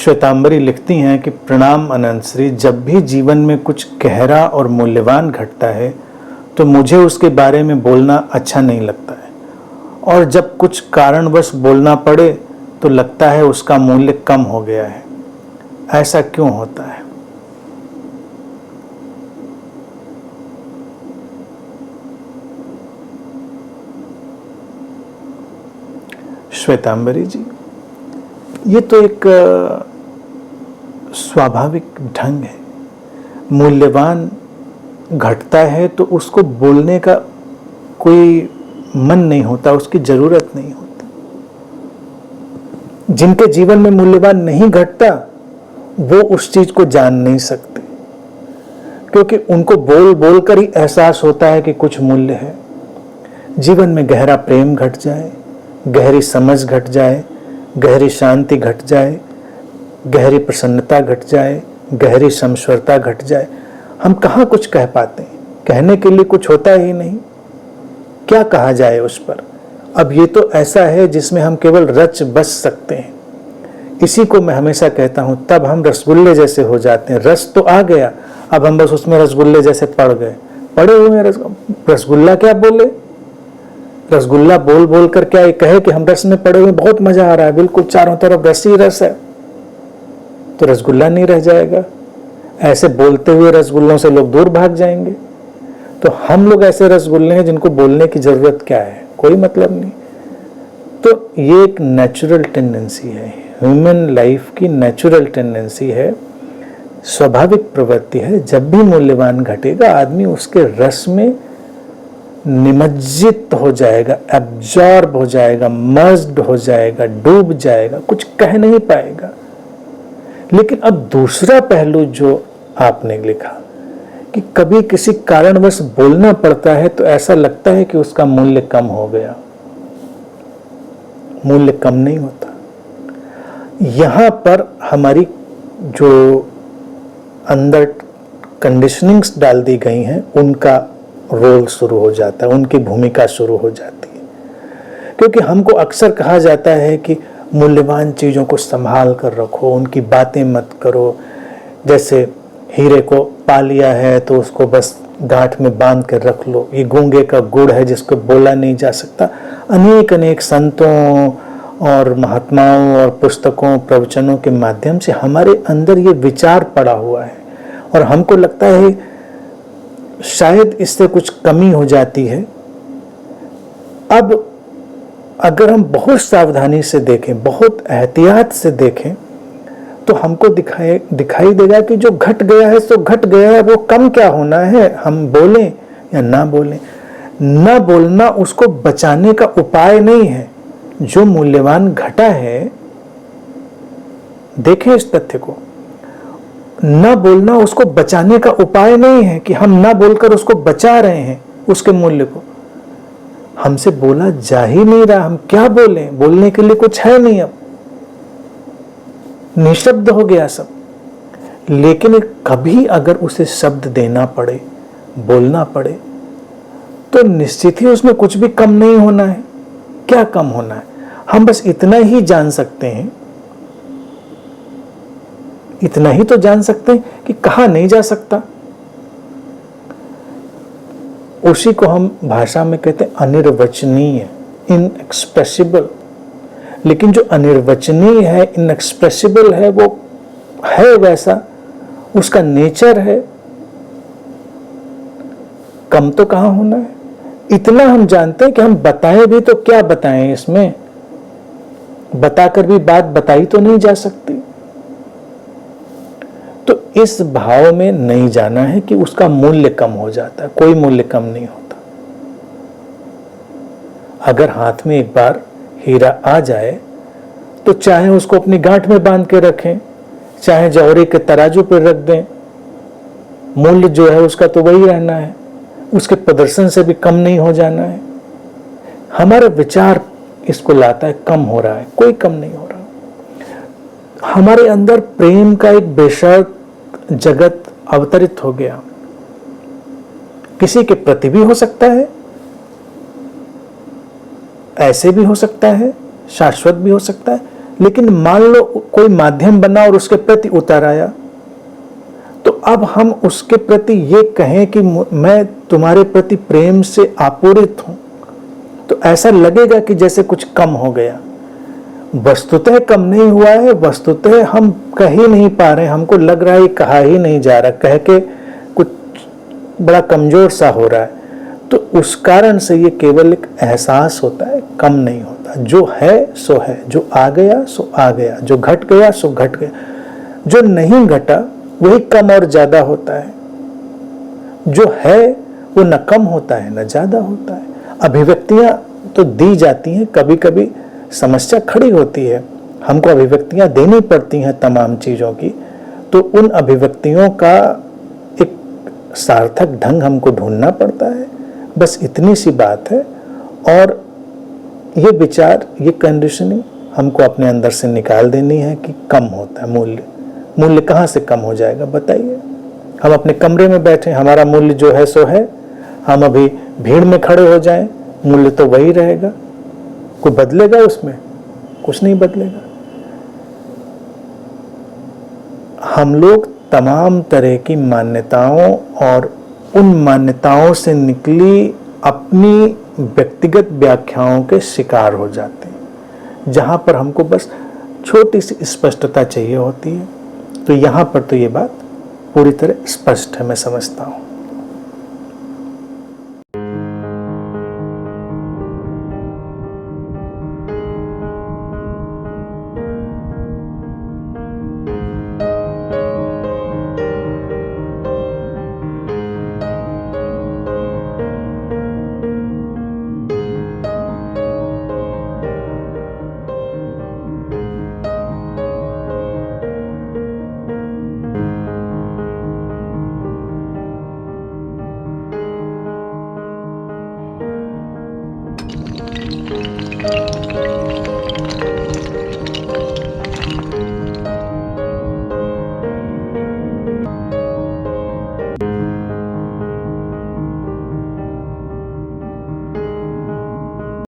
श्वेतांबरी लिखती हैं कि प्रणाम अनंत श्री, जब भी जीवन में कुछ गहरा और मूल्यवान घटता है तो मुझे उसके बारे में बोलना अच्छा नहीं लगता है, और जब कुछ कारणवश बोलना पड़े तो लगता है उसका मूल्य कम हो गया है। ऐसा क्यों होता है? श्वेतांबरी जी, ये तो एक स्वाभाविक ढंग है। मूल्यवान घटता है तो उसको बोलने का कोई मन नहीं होता, उसकी जरूरत नहीं होती। जिनके जीवन में मूल्यवान नहीं घटता वो उस चीज को जान नहीं सकते, क्योंकि उनको बोल बोल कर ही एहसास होता है कि कुछ मूल्य है। जीवन में गहरा प्रेम घट जाए, गहरी समझ घट जाए, गहरी शांति घट जाए, गहरी प्रसन्नता घट जाए, गहरी समश्वरता घट जाए, हम कहाँ कुछ कह पाते हैं? कहने के लिए कुछ होता ही नहीं, क्या कहा जाए उस पर? अब ये तो ऐसा है जिसमें हम केवल रच बस सकते हैं। इसी को मैं हमेशा कहता हूं, तब हम रसगुल्ले जैसे हो जाते हैं। रस तो आ गया, अब हम बस उसमें रसगुल्ले जैसे पड़ गए, पड़े हुए हैं। रसगुल्ला क्या बोले? रसगुल्ला बोल बोल कर क्या ये कहे कि हम रस में पड़े हुए, बहुत मजा आ रहा है, बिल्कुल चारों तरफ रस ही रस है, तो रसगुल्ला नहीं रह जाएगा। ऐसे बोलते हुए रसगुल्लों से लोग दूर भाग जाएंगे। तो हम लोग ऐसे रसगुल्ले हैं जिनको बोलने की जरूरत क्या है, कोई मतलब नहीं। तो ये एक नेचुरल टेंडेंसी है, ह्यूमन लाइफ की नेचुरल टेंडेंसी है, स्वाभाविक प्रवृत्ति है। जब भी मूल्यवान घटेगा आदमी उसके रस में निमज्जित हो जाएगा, एब्जॉर्ब हो जाएगा, मर्ज्ड हो जाएगा, डूब जाएगा, कुछ कह नहीं पाएगा। लेकिन अब दूसरा पहलू जो आपने लिखा कि कभी किसी कारणवश बोलना पड़ता है तो ऐसा लगता है कि उसका मूल्य कम हो गया। मूल्य कम नहीं होता। यहां पर हमारी जो अंदर कंडीशनिंग्स डाल दी गई हैं उनका रोल शुरू हो जाता है, उनकी भूमिका शुरू हो जाती है। क्योंकि हमको अक्सर कहा जाता है कि मूल्यवान चीज़ों को संभाल कर रखो, उनकी बातें मत करो। जैसे हीरे को पा लिया है तो उसको बस गांठ में बांध कर रख लो, ये गूंगे का गुड़ है जिसको बोला नहीं जा सकता। अनेक अनेक संतों और महात्माओं और पुस्तकों प्रवचनों के माध्यम से हमारे अंदर ये विचार पड़ा हुआ है, और हमको लगता है शायद इससे कुछ कमी हो जाती है। अब अगर हम बहुत सावधानी से देखें, बहुत एहतियात से देखें, तो हमको दिखाई देगा कि जो घट गया है सो घट गया है, वो कम क्या होना है। हम बोलें या ना बोलें, ना बोलना उसको बचाने का उपाय नहीं है। जो मूल्यवान घटा है, देखें इस तथ्य को, ना बोलना उसको बचाने का उपाय नहीं है कि हम ना बोलकर उसको बचा रहे हैं, उसके मूल्य को। हमसे बोला जा ही नहीं रहा, हम क्या बोलें? बोलने के लिए कुछ है नहीं, अब निशब्द हो गया सब। लेकिन कभी अगर उसे शब्द देना पड़े, बोलना पड़े, तो निश्चित ही उसमें कुछ भी कम नहीं होना है। क्या कम होना है? हम बस इतना ही जान सकते हैं, इतना ही तो जान सकते हैं कि कहा नहीं जा सकता। उसी को हम भाषा में कहते हैं अनिर्वचनीय, इनएक्सप्रेसिबल। लेकिन जो अनिर्वचनीय है, इनएक्सप्रेसिबल है, वो है वैसा, उसका नेचर है। कम तो कहां होना है? इतना हम जानते हैं कि हम बताएं भी तो क्या बताएं, इसमें बताकर भी बात बताई तो नहीं जा सकती। तो इस भाव में नहीं जाना है कि उसका मूल्य कम हो जाता है। कोई मूल्य कम नहीं होता। अगर हाथ में एक बार हीरा आ जाए तो चाहे उसको अपनी गांठ में बांध के रखें, चाहे जौहरी के तराजू पर रख दें, मूल्य जो है उसका तो वही रहना है, उसके प्रदर्शन से भी कम नहीं हो जाना है। हमारा विचार इसको लाता है कम हो रहा है, कोई कम नहीं हो रहा। हमारे अंदर प्रेम का एक बेशर्त जगत अवतरित हो गया। किसी के प्रति भी हो सकता है, ऐसे भी हो सकता है, शाश्वत भी हो सकता है, लेकिन मान लो कोई माध्यम बना और उसके प्रति उतर आया, तो अब हम उसके प्रति ये कहें कि मैं तुम्हारे प्रति प्रेम से आपूरित हूं, तो ऐसा लगेगा कि जैसे कुछ कम हो गया। वस्तुतः कम नहीं हुआ है, वस्तुतः हम कह ही नहीं पा रहे, हमको लग रहा है कहा ही नहीं जा रहा, कह के कुछ बड़ा कमजोर सा हो रहा है। तो उस कारण से ये केवल एक एहसास होता है, कम नहीं होता। जो है सो है, जो आ गया सो आ गया, जो घट गया सो घट गया। जो नहीं घटा वही कम और ज्यादा होता है। जो है वो न कम होता है न ज्यादा होता है। अभिव्यक्तियां तो दी जाती हैं, कभी कभी समस्या खड़ी होती है, हमको अभिव्यक्तियां देनी पड़ती हैं तमाम चीजों की, तो उन अभिव्यक्तियों का एक सार्थक ढंग हमको ढूंढना पड़ता है। बस इतनी सी बात है। और ये विचार, ये कंडीशनिंग हमको अपने अंदर से निकाल देनी है कि कम होता है मूल्य। मूल्य कहाँ से कम हो जाएगा बताइए? हम अपने कमरे में बैठे, हमारा मूल्य जो है सो है। हम अभी भीड़ में खड़े हो जाएं, मूल्य तो वही रहेगा। कोई बदलेगा उसमें? कुछ नहीं बदलेगा। हम लोग तमाम तरह की मान्यताओं और उन मान्यताओं से निकली अपनी व्यक्तिगत व्याख्याओं के शिकार हो जाते हैं, जहां पर हमको बस छोटी सी स्पष्टता चाहिए होती है। तो यहां पर तो ये बात पूरी तरह स्पष्ट है, मैं समझता हूं।